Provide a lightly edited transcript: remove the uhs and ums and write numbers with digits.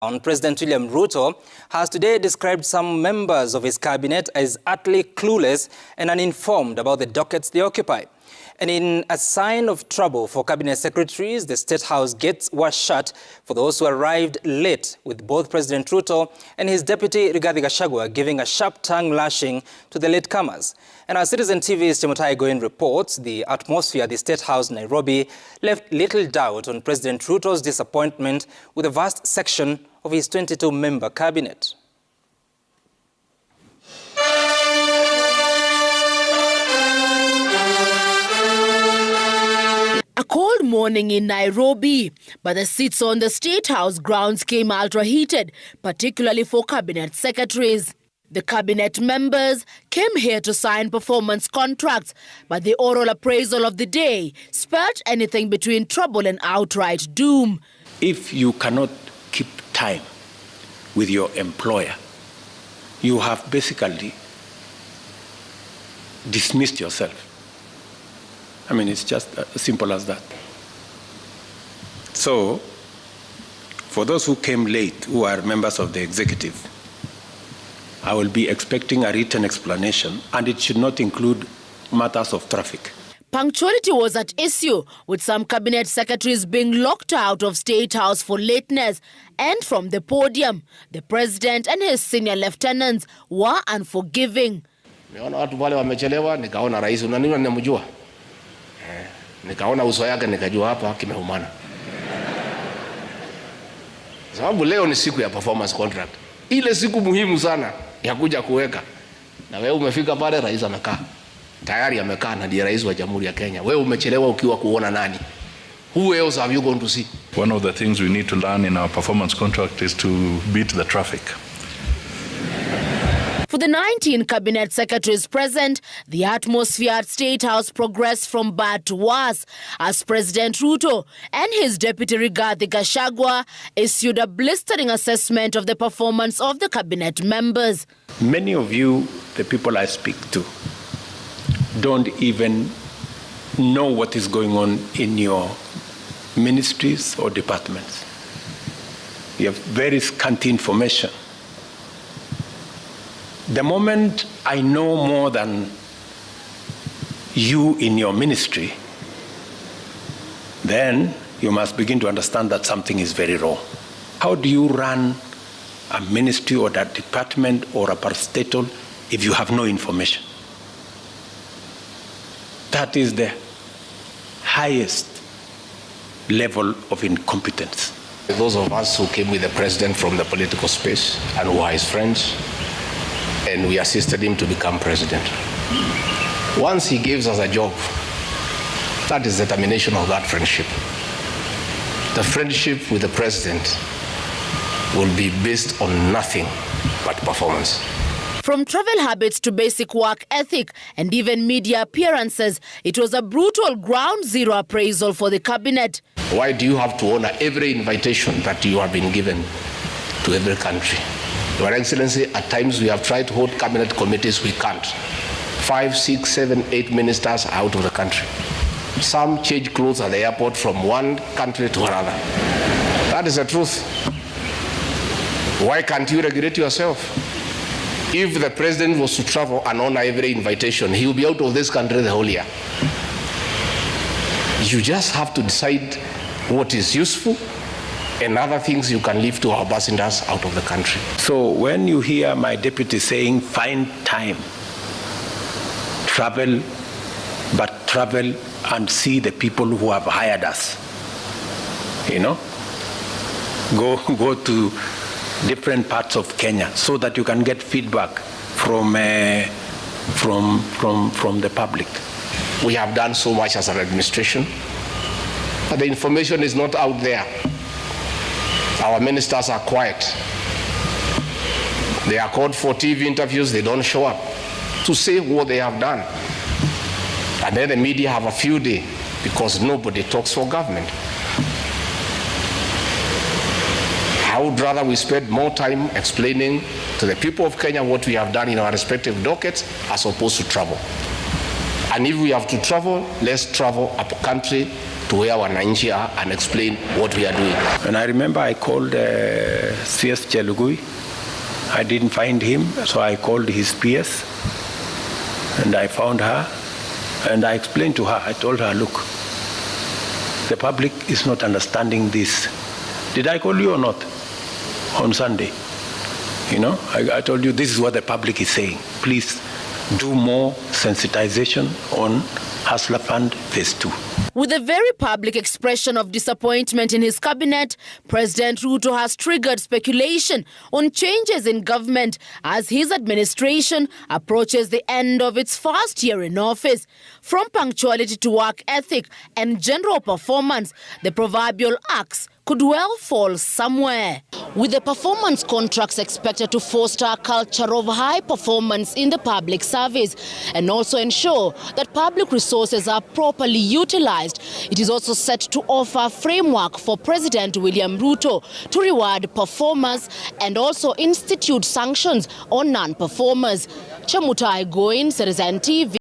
President William Ruto has today described some members of his cabinet as utterly clueless and uninformed about the dockets they occupy. And in a sign of trouble for cabinet secretaries, the State House gates were shut for those who arrived late, with both President Ruto and his deputy Rigathi Gachagua giving a sharp tongue lashing to the latecomers. And our Citizen TV's Chemutai Goin reports the atmosphere at the State House, Nairobi, left little doubt on President Ruto's disappointment with a vast section of his 22-member cabinet. A cold morning in Nairobi, but the seats on the State House grounds came ultra-heated, particularly for cabinet secretaries. The cabinet members came here to sign performance contracts, but the oral appraisal of the day spelled anything between trouble and outright doom. If you cannot keep time with your employer, you have basically dismissed yourself. I mean, it's just as simple as that. So, for those who came late, who are members of the executive, I will be expecting a written explanation, and it should not include matters of traffic. Punctuality was at issue, with some cabinet secretaries being locked out of State House for lateness. And from the podium, the president and his senior lieutenants were unforgiving. Nimeona watu wale wamechelewa, nikaona rais unaniona ninamjua. Nikaona uso yake nikajua hapa kimeumana. Sababu leo ni siku ya performance contract. Ile siku muhimu sana ya kuja kuweka. Na wewe umefika pale, rais amekaa. Tayari amekaa na ndiye rais wa Jamhuri ya Kenya. Wewe umechelewa ukiwa kuona nani? Who else have you gone to see? One of the things we need to learn in our performance contract is to beat the traffic. For the 19 cabinet secretaries present, the atmosphere at State House progressed from bad to worse as President Ruto and his deputy Rigathi Gachagua issued a blistering assessment of the performance of the cabinet members. Many of you, the people I speak to, don't even know what is going on in your ministries or departments. You have very scanty information. The moment I know more than you in your ministry, then you must begin to understand that something is very wrong. How do you run a ministry or a department or a parastatal if you have no information? That is the highest level of incompetence. Those of us who came with the president from the political space and who are his friends, and we assisted him to become president. Once he gives us a job, that is the termination of that friendship. The friendship with the president will be based on nothing but performance. From travel habits to basic work ethic and even media appearances, it was a brutal ground zero appraisal for the cabinet. Why do you have to honor every invitation that you have been given to every country? Your Excellency, at times we have tried to hold cabinet committees, we can't. 5, 6, 7, 8 ministers are out of the country. Some change clothes at the airport from one country to another. That is the truth. Why can't you regulate yourself? If the president was to travel and honor every invitation, he will be out of this country the whole year. You just have to decide what is useful and other things you can leave to our ambassadors out of the country. So when you hear my deputy saying, find time, travel, but travel and see the people who have hired us, you know, go to different parts of Kenya so that you can get feedback from the public. We have done so much as an administration, but the information is not out there. Our ministers are quiet. They are called for TV interviews, they don't show up to say what they have done. And then the media have a field day because nobody talks for government. I would rather we spend more time explaining to the people of Kenya what we have done in our respective dockets as opposed to travel. And if we have to travel, let's travel up country to where wananchi are and explain what we are doing. And I remember I called CS Chelugui. I didn't find him, so I called his PS, and I found her, and I explained to her, I told her, look, the public is not understanding this. Did I call you or not on Sunday? You know, I told you this is what the public is saying. Please do more sensitization on Hustler Fund Phase 2. With a very public expression of disappointment in his cabinet, President Ruto has triggered speculation on changes in government as his administration approaches the end of its first year in office. From punctuality to work ethic and general performance, the proverbial axe could well fall somewhere. With the performance contracts expected to foster a culture of high performance in the public service and also ensure that public resources are properly utilized, it is also set to offer a framework for President William Ruto to reward performers and also institute sanctions on non-performers. Chamutai Goin, Citizen TV.